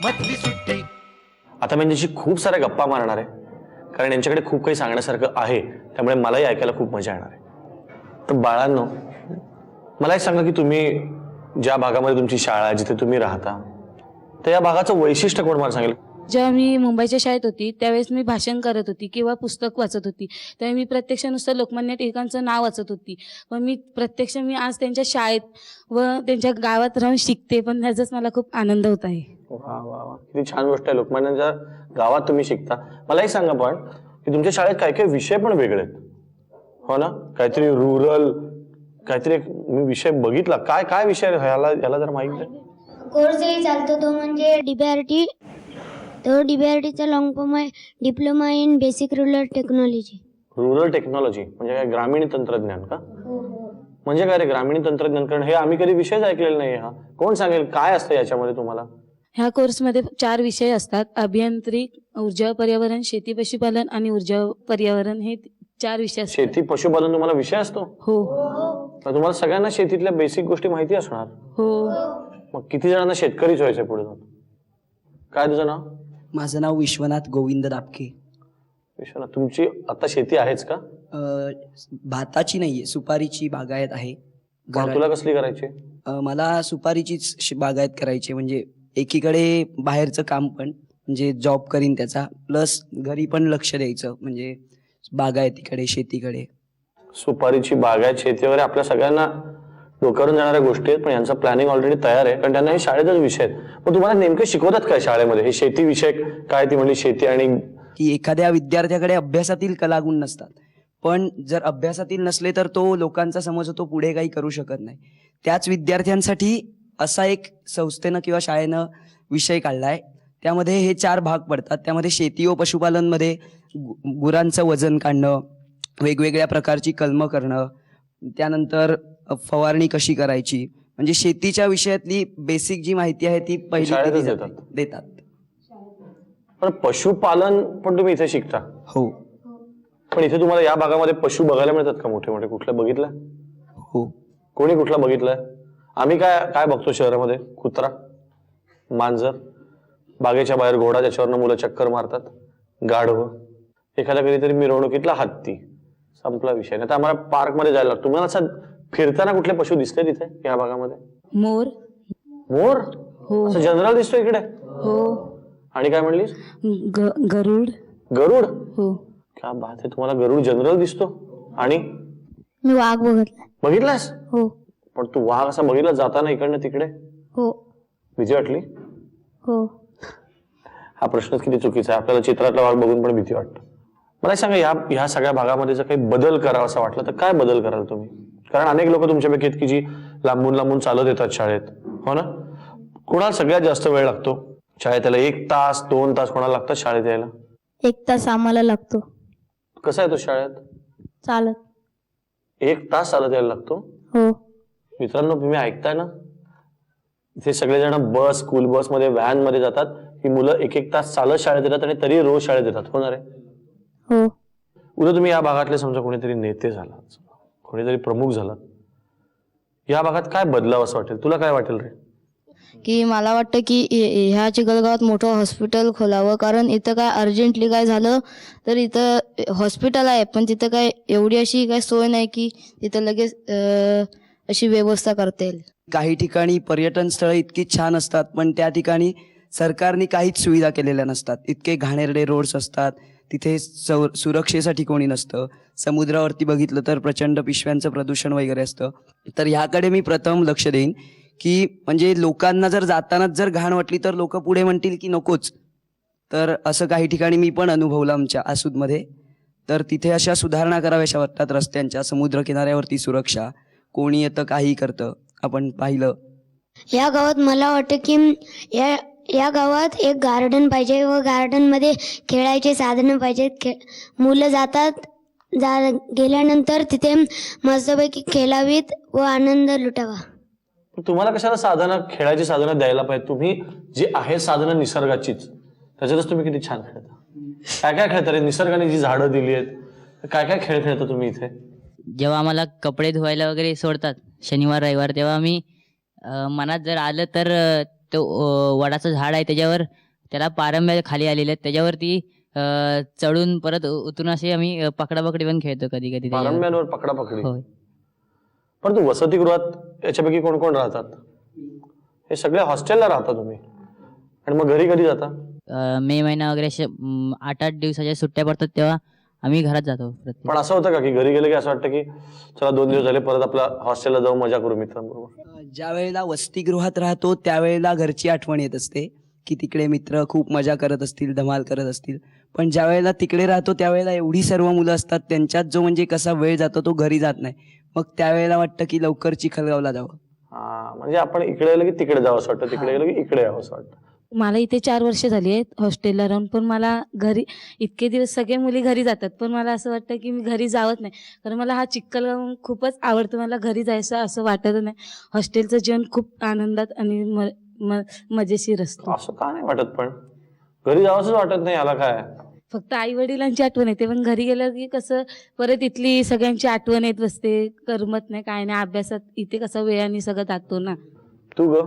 मधली सुट्टी. आता मी यांच्याशी खूप साऱ्या गप्पा मारणार आहे, कारण यांच्याकडे खूप काही सांगण्यासारखं आहे, त्यामुळे मलाही ऐकायला खूप मजा येणार आहे. तर बाळांनो, मला एक सांगा की तुम्ही ज्या भागामध्ये तुमची शाळा आहे, जिथे तुम्ही राहता, तर या भागाचं वैशिष्ट्य कोण मला सांगेल? जेव्हा मी मुंबईच्या शाळेत होती त्यावेळेस मी भाषण करत होती किंवा पुस्तक वाचत होती, तेव्हा मी प्रत्यक्ष नुसतं लोकमान्य टिळकांचं नाव वाचत होती. पण मी प्रत्यक्ष आज त्यांच्या शाळेत व त्यांच्या गावात राहून शिकते, पण त्याचाच मला खूप आनंद होत आहे. वा वा वा, किती छान गोष्ट आहे. लोकमान्यांच्या गावात तुम्ही शिकता. मला एक सांगा पण की तुमच्या शाळेत काही काही विषय पण वेगळे आहेत, हो ना? काहीतरी रूरल, काहीतरी एक मी विषय बघितला. काय काय विषय ह्याला जर माहिती आहे? कोर्सही चालतो तो म्हणजे डीबीआरटी. तो डीबीआरटीचा लॉंग फॉर्म आहे diploma in basic rural technology. Rural technology म्हणजे काय, ग्रामीण तंत्रज्ञान का? म्हणजे काय रे ग्रामीण तंत्रज्ञान? कारण हे आम्ही कधी विषयच ऐकलेला नाही. हा कोण सांगेल काय असतं याच्यामध्ये तुम्हाला? ह्या कोर्समध्ये 4 विषय असतात: अभियांत्रिक, ऊर्जा पर्यावरण, शेती पशुपालन आणि ऊर्जा पर्यावरण. हे 4 विषय असतात. शेती पशुपालन तुम्हाला विषय असतो? हो तर तुम्हाला सगळ्यांना शेतीतल्या बेसिक गोष्टी माहिती असणार. हो. मग किती जणांना शेतकरीच व्हायचंय पुढे जाऊन? काय तुझं नाव? माझं नाव विश्वनाथ गोविंद दापके. विश्वनाथ, तुमची आता शेती आहेच का? भाताची नाहीये, सुपारीची बागायत आहे. मग तुला कसली करायची? मला सुपारीचीच बागायत करायची. म्हणजे एकीकडे बाहेरचं काम पण, म्हणजे जॉब करीन त्याचा, प्लस घरी पण लक्ष द्यायचं, म्हणजे बागायतीकडे, शेतीकडे. सुपारीची बागायत, शेती वगैरे आपल्या सगळ्यांना डोक्यावरून जाणाऱ्या गोष्टी आहेत, पण यांचा प्लॅनिंग ऑलरेडी तयार आहे, कारण त्यांना हे शाळेतच विषय आहेत. पण तुम्हाला नेमके शिकवतात काय शाळेमध्ये हे शेती विषय? काय ती म्हणली शेती? आणि की एखाद्या विद्यार्थ्याकडे अभ्यासातील कलागुण नसतात, पण जर अभ्यासातील नसले तर तो लोकांचा समज होतो पुढे काही करू शकत नाही. त्याच विद्यार्थ्यांसाठी असा एक संस्थेनं किंवा शाळेनं विषय काढलाय. त्यामध्ये हे 4 भाग पडतात. त्यामध्ये शेती व पशुपालनमध्ये गुरांचं वजन काढणं, वेगवेगळ्या प्रकारची कलमं करणं, त्यानंतर फवारणी कशी करायची, म्हणजे शेतीच्या विषयातली बेसिक जी माहिती आहे ती पहिली शाळेतच देतात. पण पशुपालन पण तुम्ही इथे शिकता? हो पण इथे तुम्हाला या भागामध्ये पशु बघायला मिळतात का मोठे मोठे? कुठलं बघितलं? हो. कोणी कुठला बघितलंय? आम्ही काय काय बघतो शहरामध्ये? कुत्रा, मांजर, बागेच्या बाहेर घोडा ज्याच्यावरनं मुलं चक्कर मारतात, गाढव, एखाद्या कधीतरी मिरवणुकीतला हत्ती, संपला विषय. नाही तर आम्हाला पार्कमध्ये जायला लागतो. तुम्हाला असं फिरताना कुठले पशु दिसले तिथे या भागामध्ये? मोर. मोर? हो असं जनरल दिसतो इकडे? हो. आणि काय म्हणलीस? गरुड. गरुड? हो. क्या बात आहे, तुम्हाला गरुड जनरल दिसतो. आणि मी वाघ बघितलास? हो पण तू वाघ असा बघितला जाताना इकडनं तिकडे? हो भीती वाटली? हो. हा प्रश्नच किती चुकीचा आहे. आपल्याला चित्रातला वाघ बघून पण भीती वाटतं. मला सांगा, ह्या सगळ्या भागामध्ये जर काही बदल करावा असं वाटलं तर काय बदल कराल तुम्ही? कारण अनेक लोक तुमच्यापैकी आहेत की जी लांबून लांबून चालत येतात शाळेत, हो ना? कोणाला सगळ्यात जास्त वेळ लागतो शाळेत यायला? 1 तास 2 तास कोणाला लागतात शाळेत यायला? 1 तास आम्हाला लागतो कसा येतो शाळेत? चालत. 1 तास चालत यायला लागतो? हो. मित्रांनो, तुम्ही ऐकताय ना? इथे सगळेजण बस, स्कूल बस मध्ये, व्हॅन मध्ये जातात. ही मुलं 1-1 तास चालत शाळेत येतात आणि तरी रोज शाळेत येतात. होणार आहे? हो. उद्या तुम्ही या भागातले समजा कोणीतरी नेते झालात, कोणीतरी प्रमुख झालात, या भागात काय बदलावं असं वाटेल? तुला काय वाटेल रे? की मला वाटतं की ह्या चिखलगावात मोठं हॉस्पिटल खोलावं, कारण इथं काय अर्जंटली काय झालं तर इथं हॉस्पिटल आहे, पण तिथं काय एवढी अशी काय सोय नाही की तिथं लगेच अशी व्यवस्था करता येईल. काही ठिकाणी पर्यटन स्थळं इतकी छान असतात, पण त्या ठिकाणी सरकारने काहीच सुविधा केलेल्या नसतात. इतके घाणेरडे रोड्स असतात, तिथे सुरक्षेसाठी कोणी नसतं. समुद्रावरती बघितलं तर प्रचंड पिशव्यांचं प्रदूषण वगैरे असतं. तर ह्याकडे मी प्रथम लक्ष देईन की म्हणजे लोकांना जर जातानाच जर घाण वाटली तर लोक पुढे म्हणतील की नकोच. तर असं काही ठिकाणी मी पण अनुभवलं आमच्या आसूदमध्ये. तर तिथे अशा सुधारणा कराव्याशा वाटतात. रस्त्यांच्या, समुद्र किनाऱ्यावरती सुरक्षा, कोणी येतं काही करतं, आपण पाहिलं. या गावात मला वाटतं की या गावात एक गार्डन पाहिजे व गार्डन मध्ये खेळायचे साधनं पाहिजेत. मुलं गेल्यानंतर तिथे मस्तपैकी खेळावीत व आनंद लुटावा. तुम्हाला कशाला साधनं, खेळायची साधनं द्यायला पाहिजे? तुम्ही जी आहे साधनं निसर्गाचीच, त्याच्यातच तुम्ही किती छान खेळता. काय काय खेळता रे? निसर्गाने जी झाडं दिली आहेत, काय काय खेळ खेळता तुम्ही इथे? जेव्हा आम्हाला कपडे धुवायला वगैरे सोडतात शनिवार रविवार, तेव्हा आम्ही मनात जर आलं तर तो वडाचं झाड आहे त्याच्यावर त्याला पारंब्या खाली आलेल्या आहेत त्याच्यावरती चढून परत उतरून असे आम्ही पकडापकडी पण खेळतो कधी कधी त्याच्यावर. पारंब्यांवर पकडापकडी. होय. परंतु वसतिगृहात याच्यापैकी कोण कोण राहतात? हे सगळे हॉस्टेलला राहता तुम्ही, आणि मग घरी कधी जाता? मे महिना वगैरे असे 8-8 दिवसाच्या सुट्ट्या पडतात तेव्हा आम्ही घरात जातो प्रत्येक. पण असं होतं का की घरी गेले की असं वाटतं की चला 2 दिवस झाले, परत आपला हॉस्टेलला जाऊन मजा करू मित्रांबरोबर? ज्या वेळेला वसतिगृहात राहतो त्यावेळेला घरची आठवण येत असते की तिकडे मित्र खूप मजा करत असतील, धमाल करत असतील. पण ज्या वेळेला तिकडे राहतो त्यावेळेला एवढी सर्व मुलं असतात, त्यांच्यात जो म्हणजे कसा वेळ जातो तो घरी जात नाही. मग त्यावेळेला वाटतं की लवकर चिखलगावला जावं. हा, म्हणजे आपण इकडे गेलो की तिकडे जावं असं वाटतं, तिकडे गेलो की इकडे यावं असं वाटतं. मला इथे 4 वर्ष झाली आहेत हॉस्टेलला राहून, पण मला घरी इतके दिवस सगळे मुली घरी जातात, पण मला असं वाटतं की मी घरी जावत नाही, कारण मला हा चिखलगाव खूपच आवडतं. मला घरी जायचं असं वाटत नाही. हॉस्टेलचं जीवन खूप आनंदात आणि मजेशीर असतं. असं का नाही वाटत? पण घरी जावंसच वाटत नाही, याला काय? फक्त आई वडिलांची आठवण येते, पण घरी गेलं की कसं परत इथली सगळ्यांची आठवण येत बसते, करमत नाही, काय नाही. अभ्यासात इथे कसं वेळाने सगळं जातो ना. तू ग?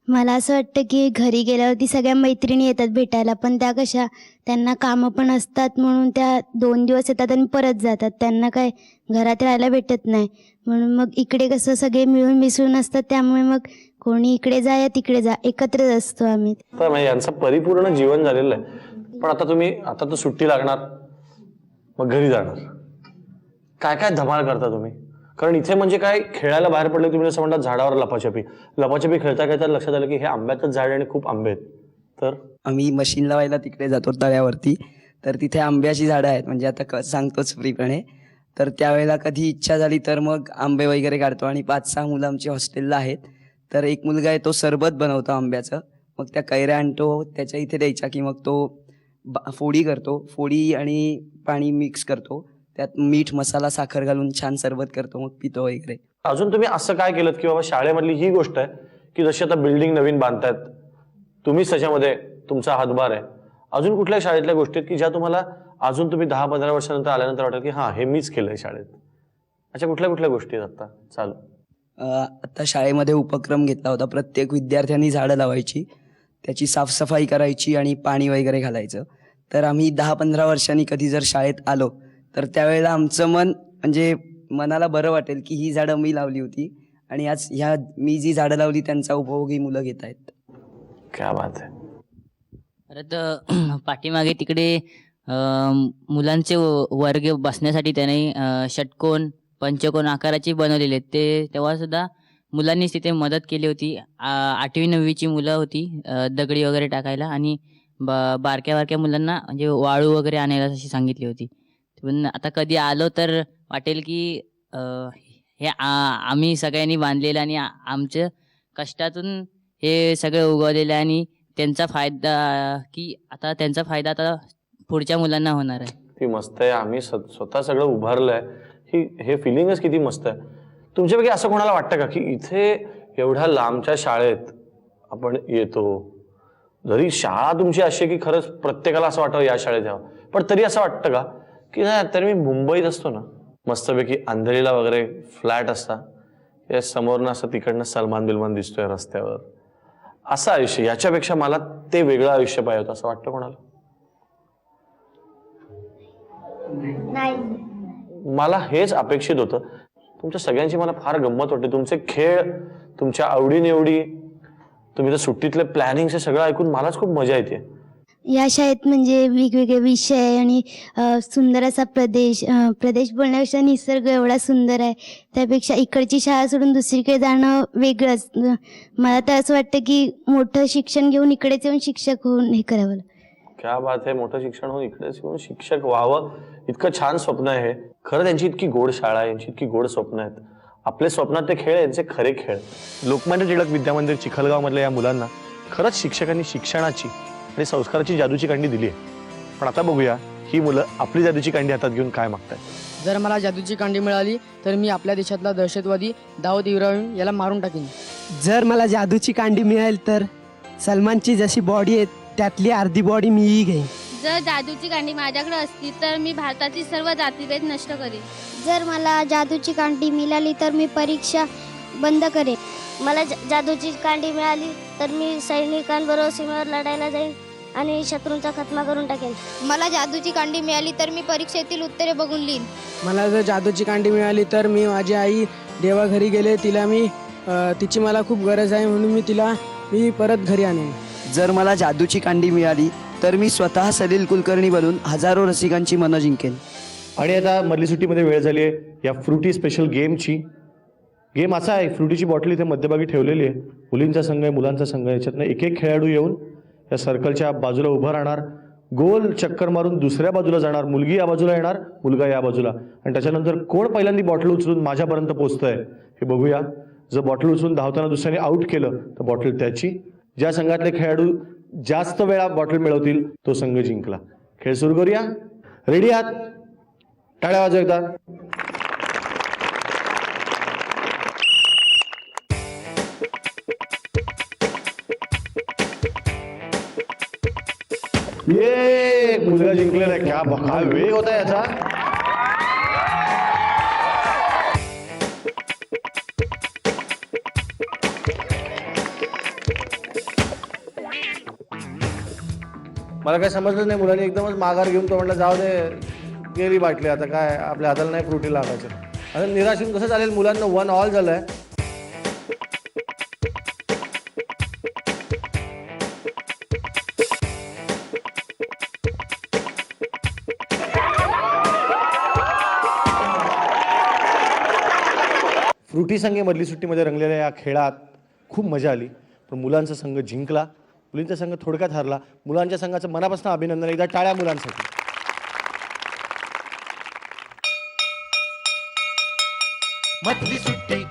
मला असं वाटतं की घरी गेल्यावरती सगळ्या मैत्रिणी येतात भेटायला, पण त्या कशा, त्यांना कामं पण असतात म्हणून त्या 2 दिवस येतात आणि परत जातात. त्यांना काय घरात राहायला भेटत नाही. म्हणून मग इकडे कसं सगळे मिळून मिसळून असतात, त्यामुळे मग कोणी इकडे जा या तिकडे जा, एकत्रच असतो आम्ही. तर म्हणजे यांचं परिपूर्ण जीवन झालेलं आहे. पण आता तर सुट्टी लागणार, मग घरी जाणार, काय काय धमाल करता तुम्ही? कारण इथे म्हणजे काय, खेळायला बाहेर पडले तुम्ही असं म्हणतात झाडावर लपाछपी खेळता खेळता लक्षात आलं की हे आंब्याचंच झाड आणि खूप आंबे आहेत. तर आम्ही मशीन लावायला तिकडे जातो तळ्यावरती, तर तिथे आंब्याची झाडं आहेत, म्हणजे आता सांगतोच फ्रीपणे. तर त्यावेळेला कधी इच्छा झाली तर मग आंबे वगैरे काढतो. आणि 5-6 मुलं आमची हॉस्टेलला आहेत. तर एक मुलगा आहे तो सरबत बनवतो आंब्याचं, मग त्या कैऱ्या आणतो त्याच्या इथे द्यायच्या की मग तो फोडी करतो, फोडी आणि पाणी मिक्स करतो, त्यात मीठ मसाला साखर घालून छान सरबत करतो, मग पितो वगैरे. अजून तुम्ही असं काय केलं की बाबा शाळेमधली ही गोष्ट आहे की जशी आता बिल्डिंग नवीन बांधतायत, तुम्हीच त्याच्यामध्ये तुमचा हातभार आहे, अजून कुठल्या शाळेतल्या गोष्टी आहेत की ज्या तुम्हाला अजून तुम्ही 10-15 वर्षानंतर आल्यानंतर वाटेल की हा, हे मीच केलंय शाळेत? अशा कुठल्या गोष्टी आहेत आता चालू? आता शाळेमध्ये उपक्रम घेतला होता, प्रत्येक विद्यार्थ्यांनी झाडं लावायची, त्याची साफसफाई करायची आणि पाणी वगैरे घालायचं. तर आम्ही 10-15 वर्षांनी कधी जर शाळेत आलो तर त्यावेळेला आमचं मन म्हणजे मनाला बरं वाटेल की ही झाडं मी लावली होती आणि आज मी जी झाडं लावली त्यांचा उपभोग ही मुलं घेत आहेत. क्या बात आहे. परत पाठीमागे तिकडे मुलांचे वर्ग बसण्यासाठी त्याने षटकोन पंचकोन आकाराचे बनवलेले आहेत. ते तेव्हा सुद्धा मुलांनीच तिथे मदत केली होती. 8वी-9वीची मुलं होती दगडी वगैरे टाकायला, आणि बारक्या मुलांना म्हणजे वाळू वगैरे आणायला अशी सांगितली होती. पण आता कधी आलो तर वाटेल की हे आम्ही सगळ्यांनी बांधलेलं आणि आमच्या कष्टातून हे सगळं उगवलेलं आहे, आणि त्यांचा फायदा आता पुढच्या मुलांना होणार आहे. ती मस्त आहे. आम्ही स्वतः सगळं उभारलंय, हे फिलिंगच किती मस्त आहे. तुमच्यापैकी असं कोणाला वाटतं का की इथे एवढ्या लांबच्या शाळेत आपण येतो, जरी शाळा तुमची अशी आहे की खरंच प्रत्येकाला असं वाटावं या शाळेत यावं, पण तरी असं वाटतं का की नाही, तरी मी मुंबईत असतो ना, मस्तपैकी अंधेरीला वगैरे फ्लॅट असता, या समोरनं असं तिकडनं सलमान दिसतोय रस्त्यावर, असं आयुष्य, याच्यापेक्षा मला ते वेगळं आयुष्य पाहिजे होतं असं वाटतं कोणाला? नाही. मला हेच अपेक्षित होतं. तुमच्या सगळ्यांची मला फार गंमत वाटते, तुमचे खेळ, तुमच्या आवडीनिवडी, तुम्ही तर सुट्टीतले प्लॅनिंग, हे सगळं ऐकून मलाच खूप मजा येते. या शाळेत म्हणजे वेगवेगळे विषय आणि सुंदर असा प्रदेश बोलण्यापेक्षा निसर्ग एवढा सुंदर आहे, त्यापेक्षा इकडची शाळा सोडून दुसरीकडे जाणं वेगळंच. मला तर असं वाटतं की मोठं शिक्षण घेऊन इकडेच येऊन शिक्षक होऊन हे करावं. क्या बात आहे. मोठं शिक्षण होऊन इकडेच येऊन शिक्षक व्हावं, इतकं छान स्वप्न आहे हे. खरं त्यांची इतकी गोड शाळा आहे, यांची इतकी गोड स्वप्न आहेत. आपले स्वप्नात ते खेळ, यांचे खरे खेळ. लोकमान्य टिळक विद्यामंदिर चिखलगाव मधल्या या मुलांना खरंच शिक्षकांनी शिक्षणाची आणि संस्काराची जादूची कांडी दिली आहे. पण आता बघूया ही मुलं आपली जादूची कांडी हातात घेऊन काय मागतात. जर मला जादूची कांडी मिळाली तर मी आपल्या देशातला दहशतवादी दाऊद इब्राहिम याला मारून टाकेन. जर मला जादूची कांडी मिळेल तर सलमानची जशी बॉडी आहे त्यातली अर्धी बॉडी मीही घेईन. जर जादूची कांडी माझ्याकडे असती तर मी भारतातील सर्व जातीभेद नष्ट करेन. जर मला जादूची कांडी मिळाली तर मी परीक्षा बंद करेन. मला जादूची कांडी मिळाली तर मी सैनिकांबरोबर सीमेवर लढायला जाईन आणि शत्रूंचा खात्मा करून टाकेन. मला जादूची कांडी मिळाली तर मी परीक्षेतील उत्तरे बघून लिहीन. मला जर जादूची कांडी मिळाली तर मी माझी आई देवाघरी गेले तिला मी तिची मला खूप गरज आहे म्हणून मी परत घरी आणेन. जर मला जादूची कांडी मिळाली तर मी स्वतः सलील कुलकर्णी बनून हजारो रसिकांची मनं जिंकेन. आणि आता मधली सुट्टीमध्ये वेळ झाली आहे या फ्रुटी स्पेशल गेमची. गेम असा आहे, फ्रुटीची बॉटल इथे मध्यभागी ठेवलेली आहे. मुलींचा संघ आहे, मुलांचा संघ आहे. याच्यातनं एक एक खेळाडू येऊन या सर्कलच्या बाजूला उभं राहणार, गोल चक्कर मारून दुसऱ्या बाजूला जाणार. मुलगी या बाजूला येणार, मुलगा या बाजूला, आणि त्याच्यानंतर कोण पहिल्यांदा बॉटल उचलून माझ्यापर्यंत पोहोचतंय हे बघूया. जर बॉटल उचलून धावताना दुसऱ्याने आऊट केलं तर बॉटल त्याची. ज्या संघातले खेळाडू जास्त वेळा बॉटल मिळवतील तो संघ जिंकला. खेळ सुरू करूया. रेडी आहात? टाळ्या वाजवा एकदा. ये मुलगा जिंकलेला आहे. काय वेग होता याचा. मला काय समजलं नाही. मुलांनी एकदमच माघार घेऊन तो म्हटलं जाऊ दे, गेली बाटली, आता काय आपल्या हाताला नाही फ्रुटी लागायचं. आता निराश होऊन कसं चालेल. मुलांना 1-1 झालंय. फ्रुटी संघ मधली सुट्टीमध्ये रंगलेल्या या खेळात खूप मजा आली, पण मुलांचा संघ जिंकला. मुलींचा संघ थोडक्यात हरला. मुलांच्या संघाचं मनापासून अभिनंदन. एकदा टाळ्या मुलांसाठी. मधली सुट्टी